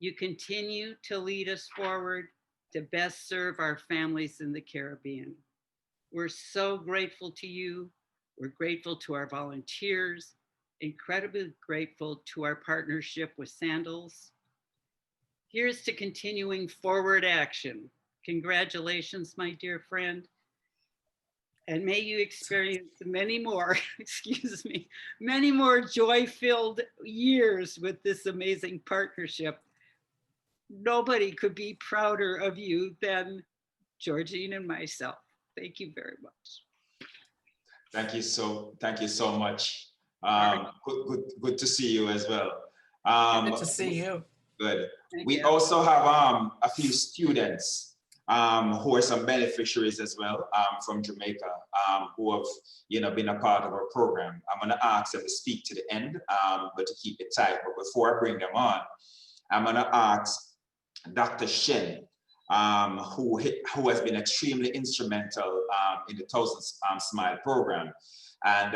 you continue to lead us forward to best serve our families in the Caribbean. We're so grateful to you. We're grateful to our volunteers, incredibly grateful to our partnership with Sandals. Here's to continuing forward action. Congratulations, my dear friend. And may you experience many more, excuse me, many more joy-filled years with this amazing partnership. Nobody could be prouder of you than Georgine and myself. Thank you very much. Thank you so much. Good to see you as well. Good to see you. Good. Thank We you. also have a few students who are some beneficiaries as well from Jamaica who have been a part of our program. I'm going to ask them to speak to the end, but to keep it tight. But before I bring them on, I'm going to ask Dr. Shin, who has been extremely instrumental in the Thousand Smile program. And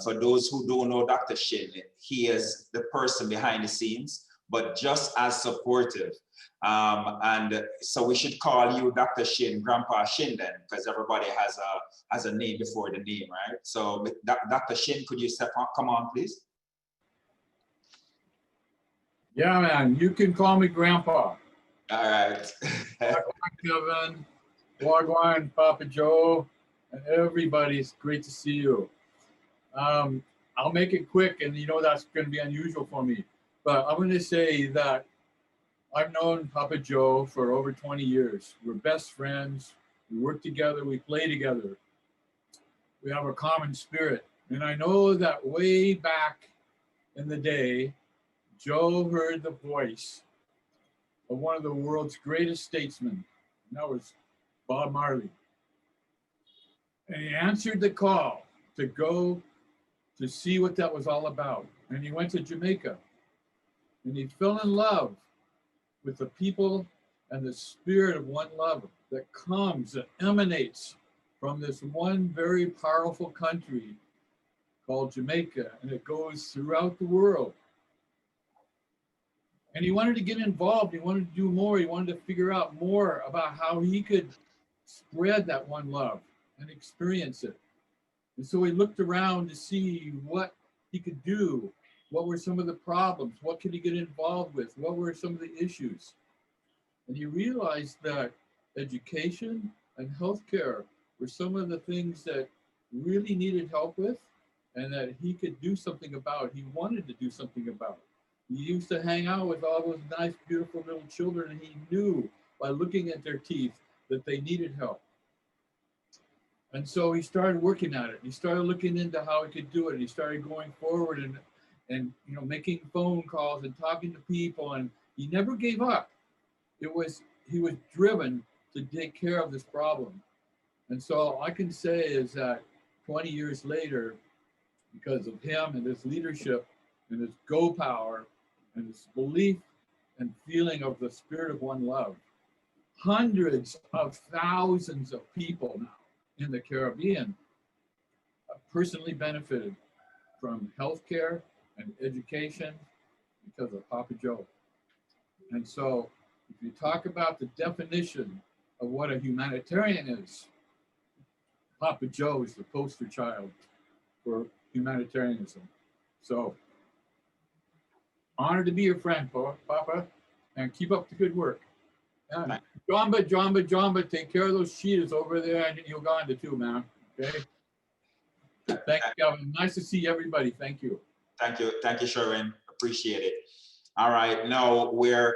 for those who don't know Dr. Shin, he is the person behind the scenes, but just as supportive. And so we should call you Dr. Shin, Grandpa Shin then, because everybody has a name before the name, right? So Dr. Shin, could you come on, please? Yeah, man, you can call me Grandpa. All right. Kevin, Wagwan, Pape Joe, and everybody, it's great to see you. I'll make it quick, and that's going to be unusual for me. But I'm going to say that I've known Pape Joe for over 20 years. We're best friends. We work together. We play together. We have a common spirit. And I know that way back in the day, Joe heard the voice of one of the world's greatest statesmen, and that was Bob Marley. And he answered the call to go to see what that was all about. And he went to Jamaica, and he fell in love with the people and the spirit of one love that comes, that emanates from this one very powerful country called Jamaica, and it goes throughout the world. And he wanted to get involved. He wanted to do more. He wanted to figure out more about how he could spread that one love and experience it. And so he looked around to see what he could do. What were some of the problems? What could he get involved with? What were some of the issues? And he realized that education and healthcare were some of the things that really needed help with and that he could do something about. He wanted to do something about. He used to hang out with all those nice, beautiful little children, and he knew by looking at their teeth that they needed help. And so he started working at it. He started looking into how he could do it. He started going forward and making phone calls and talking to people, and he never gave up. He was driven to take care of this problem. And so all I can say is that 20 years later, because of him and his leadership and his go power and his belief and feeling of the spirit of one love, hundreds of thousands of people now in the Caribbean have personally benefited from healthcare and education because of Pape Joe. And so if you talk about the definition of what a humanitarian is, Pape Joe is the poster child for humanitarianism. So honored to be your friend, Papa, and keep up the good work. Jamba, take care of those cheetahs over there in Uganda too, man. Okay. Thank you, Kevin. Nice to see everybody. Thank you. Thank you, Sharon. Appreciate it. All right, now we're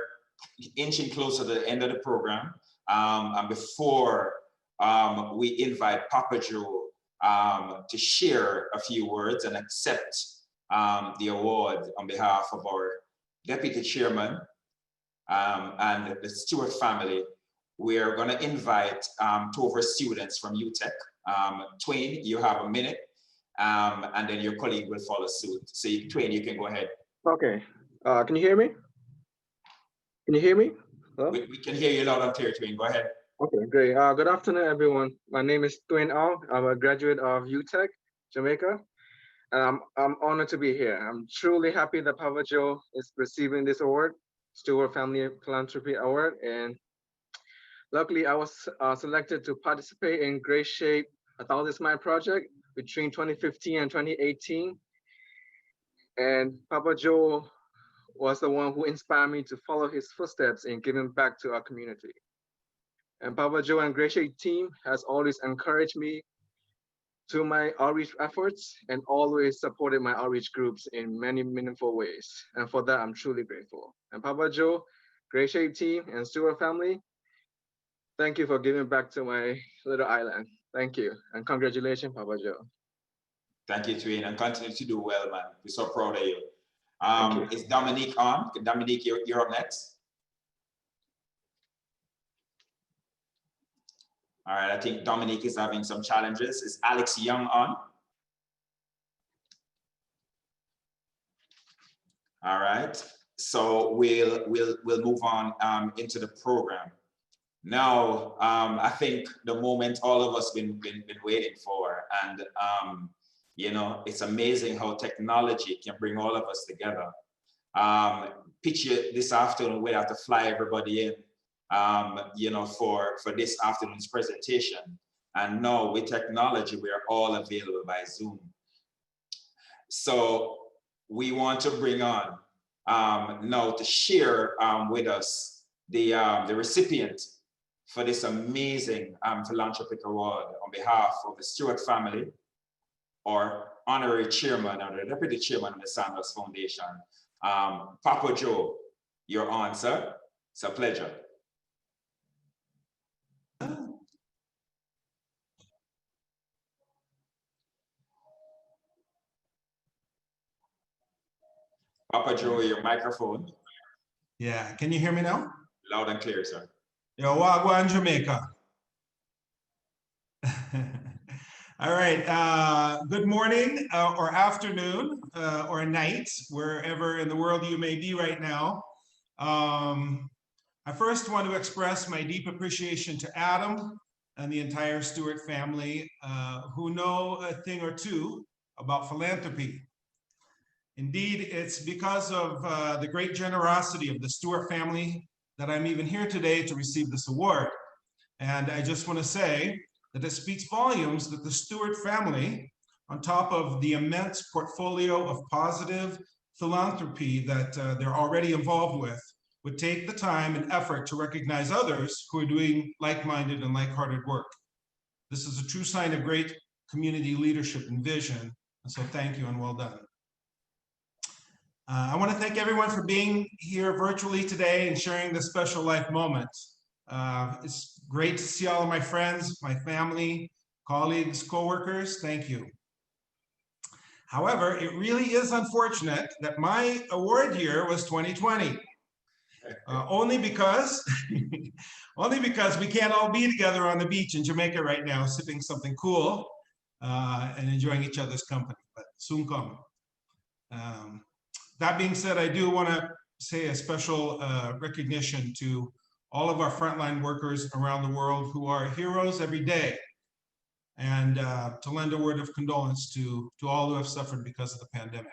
inching closer to the end of the program. And before we invite Papa Joe to share a few words and accept the award on behalf of our Deputy Chairman and the Stewart family, we are going to invite two of our students from UTEC. Twain, you have a minute, and then your colleague will follow suit. So Twain, you can go ahead. Okay. Can you hear me? Can you hear me? Hello? We can hear you loud and clear, Twain. Go ahead. Okay, great. Good afternoon, everyone. My name is Twain Au. I'm a graduate of UTEC, Jamaica. And I'm honored to be here. I'm truly happy that Papa Joe is receiving this award, Stewart Family Philanthropy Award. And luckily, I was selected to participate in Great Shape 1,000 Smile project between 2015 and 2018. And Papa Joe was the one who inspired me to follow his footsteps in giving back to our community. And Papa Joe and Great Shape team has always encouraged me to my outreach efforts and always supported my outreach groups in many meaningful ways. And for that, I'm truly grateful. And Papa Joe, Great Shape team, and Stewart family, thank you for giving back to my little island. Thank you. And congratulations, Papa Joe. Thank you, Twain, and continue to do well, man. We're so proud of you. Is Dominique on? Dominique, you're up next. All right, I think Dominique is having some challenges. Is Alex Young on? All right, so we'll move on into the program. Now, I think the moment all of us been waiting for, and you know, it's amazing how technology can bring all of us together. Picture this afternoon, we have to fly everybody in, you know, for this afternoon's presentation. And now with technology, we are all available by Zoom. So we want to bring on now to share with us the recipient for this amazing philanthropic award on behalf of the Stewart family, or honorary chairman or the deputy chairman of the Sandals Foundation. Papa Joe, you're on, sir. It's a pleasure. Papa Joe, your microphone. Yeah, can you hear me now? Loud and clear, sir. Yo, Wagwan, Jamaica. All right, good morning or afternoon or night, wherever in the world you may be right now. I first want to express my deep appreciation to Adam and the entire Stewart family who know a thing or two about philanthropy. Indeed, it's because of the great generosity of the Stewart family that I'm even here today to receive this award. And I just want to say that it speaks volumes that the Stewart family, on top of the immense portfolio of positive philanthropy that they're already involved with, would take the time and effort to recognize others who are doing like-minded and like-hearted work. This is a true sign of great community leadership and vision. And so thank you and well done. I want to thank everyone for being here virtually today and sharing this special life moment. It's great to see all of my friends, my family, colleagues, coworkers. Thank you. However, it really is unfortunate that my award year was 2020. Only because we can't all be together on the beach in Jamaica right now, sipping something cool and enjoying each other's company, but soon come. That being said, I do want to say a special recognition to all of our frontline workers around the world who are heroes every day, and to lend a word of condolence to all who have suffered because of the pandemic.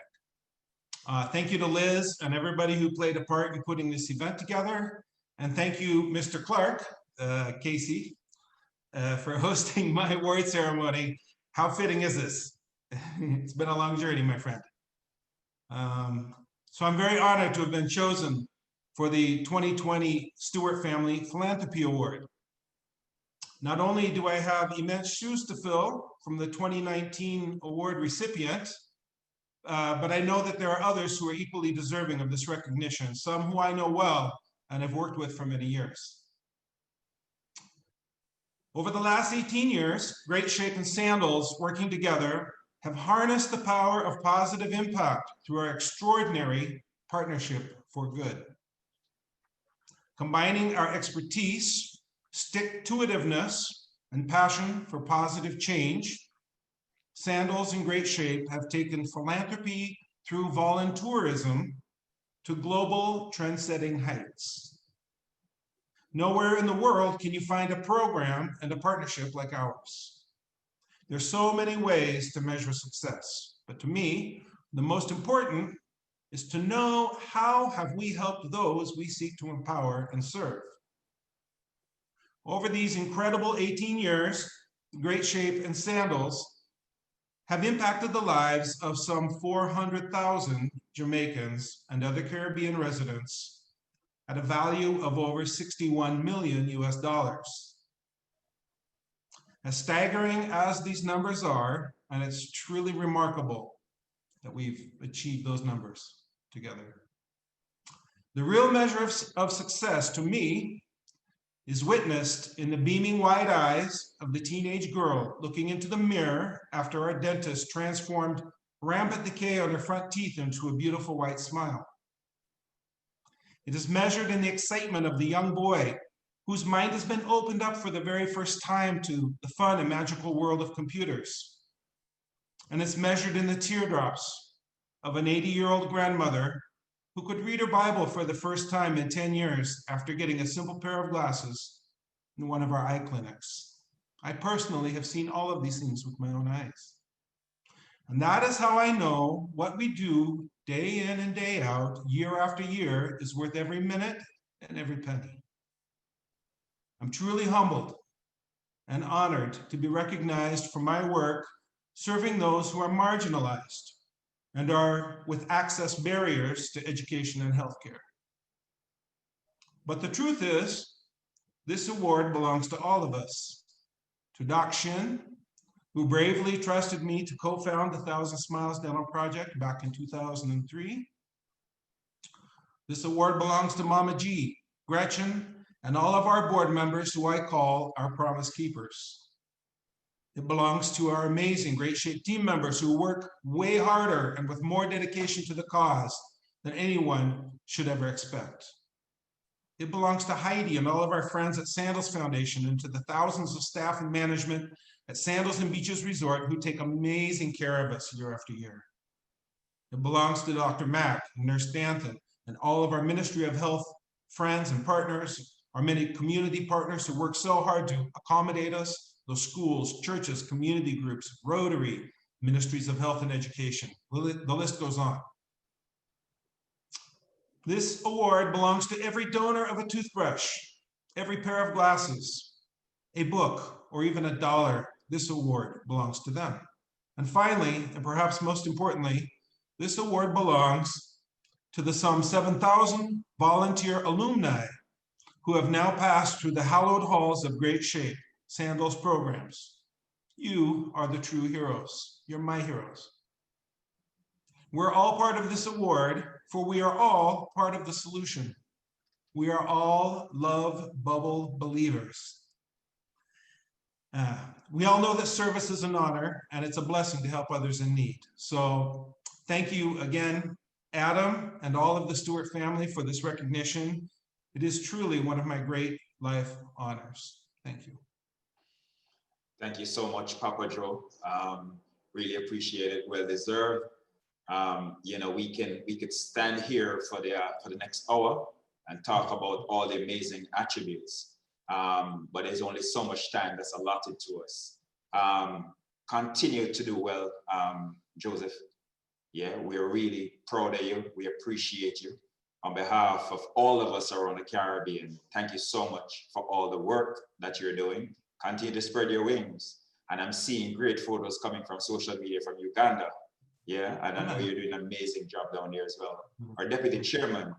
Thank you to Liz and everybody who played a part in putting this event together. And thank you, Mr. Clark, Casey, for hosting my award ceremony. How fitting is this? It's been a long journey, my friend. So I'm very honored to have been chosen for the 2020 Stewart Family Philanthropy Award. Not only do I have immense shoes to fill from the 2019 award recipient, but I know that there are others who are equally deserving of this recognition, some who I know well and have worked with for many years. Over the last 18 years, Great Shape and Sandals, working together, have harnessed the power of positive impact through our extraordinary partnership for good. Combining our expertise, stick-to-itiveness, and passion for positive change, Sandals and Great Shape have taken philanthropy through voluntourism to global trend-setting heights. Nowhere in the world can you find a program and a partnership like ours. There's so many ways to measure success, but to me, the most important is to know how have we helped those we seek to empower and serve. Over these incredible 18 years, Great Shape and Sandals have impacted the lives of some 400,000 Jamaicans and other Caribbean residents at a value of over 61 million US dollars. As staggering as these numbers are, and it's truly remarkable that we've achieved those numbers together. The real measure of success to me is witnessed in the beaming wide eyes of the teenage girl looking into the mirror after our dentist transformed rampant decay on her front teeth into a beautiful white smile. It is measured in the excitement of the young boy whose mind has been opened up for the very first time to the fun and magical world of computers. And it's measured in the teardrops of an 80-year-old grandmother who could read her Bible for the first time in 10 years after getting a simple pair of glasses in one of our eye clinics. I personally have seen all of these things with my own eyes. And that is how I know what we do day in and day out, year after year, is worth every minute and every penny. I'm truly humbled and honored to be recognized for my work serving those who are marginalized and are with access barriers to education and healthcare. But the truth is, this award belongs to all of us. To Doc Shin, who bravely trusted me to co-found the 1,000 Smiles Dental Project back in 2003. This award belongs to Mama G, Gretchen, and all of our board members who I call our promise keepers. It belongs to our amazing Great Shape team members who work way harder and with more dedication to the cause than anyone should ever expect. It belongs to Heidi and all of our friends at Sandals Foundation and to the thousands of staff and management at Sandals and Beaches Resort who take amazing care of us year after year. It belongs to Dr. Mack and Nurse Danton and all of our Ministry of Health friends and partners, our many community partners who work so hard to accommodate us, those schools, churches, community groups, Rotary, Ministries of Health and Education. The list goes on. This award belongs to every donor of a toothbrush, every pair of glasses, a book, or even $1. This award belongs to them. And finally, and perhaps most importantly, this award belongs to the some 7,000 volunteer alumni who have now passed through the hallowed halls of Great Shape, Sandals programs. You are the true heroes. You're my heroes. We're all part of this award, for we are all part of the solution. We are all love bubble believers. We all know that service is an honor and it's a blessing to help others in need. So thank you again, Adam, and all of the Stewart family for this recognition. It is truly one of my great life honors. Thank you. Thank you so much, Papa Joe. Really appreciate it. Well deserved. You know, we could stand here for the next hour and talk about all the amazing attributes. But there's only so much time that's allotted to us. Continue to do well, Joseph. Yeah, we're really proud of you. We appreciate you. On behalf of all of us around the Caribbean, thank you so much for all the work that you're doing. Continue to spread your wings. And I'm seeing great photos coming from social media from Uganda. Yeah, and I know you're doing an amazing job down there as well. Our Deputy Chairman,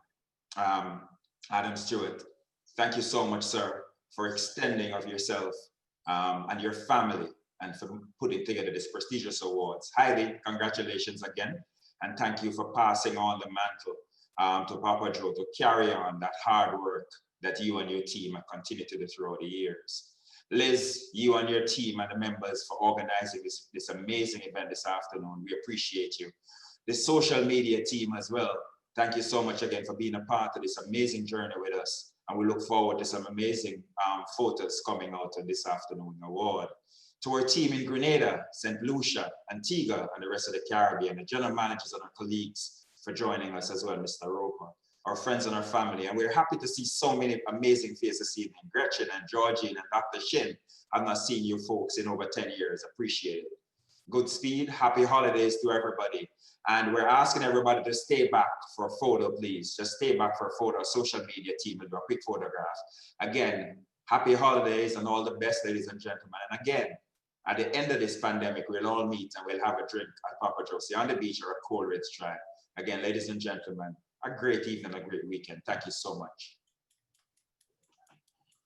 Adam Stewart, thank you so much, sir, for extending of yourself and your family and for putting together this prestigious awards. Heidi, congratulations again. And thank you for passing on the mantle to Papa Joe to carry on that hard work that you and your team have continued to do throughout the years. Liz, you and your team and the members for organizing this amazing event this afternoon. We appreciate you. The social media team as well. Thank you so much again for being a part of this amazing journey with us. And we look forward to some amazing photos coming out of this afternoon award. To our team in Grenada, St. Lucia, Antigua, and the rest of the Caribbean, the general managers and our colleagues for joining us as well, Mr. Roper, our friends and our family. And we're happy to see so many amazing faces this evening. Gretchen and Georgine and Dr. Shin. I've not seen you folks in over 10 years. Appreciate it. Good speed. Happy holidays to everybody. And we're asking everybody to stay back for a photo, please. Just stay back for a photo. Our social media team will do a quick photograph. Again, happy holidays and all the best, ladies and gentlemen. And again, at the end of this pandemic, we'll all meet and we'll have a drink at Papa Joe's on the beach or a cold red strand. Again, ladies and gentlemen, a great evening, a great weekend. Thank you so much.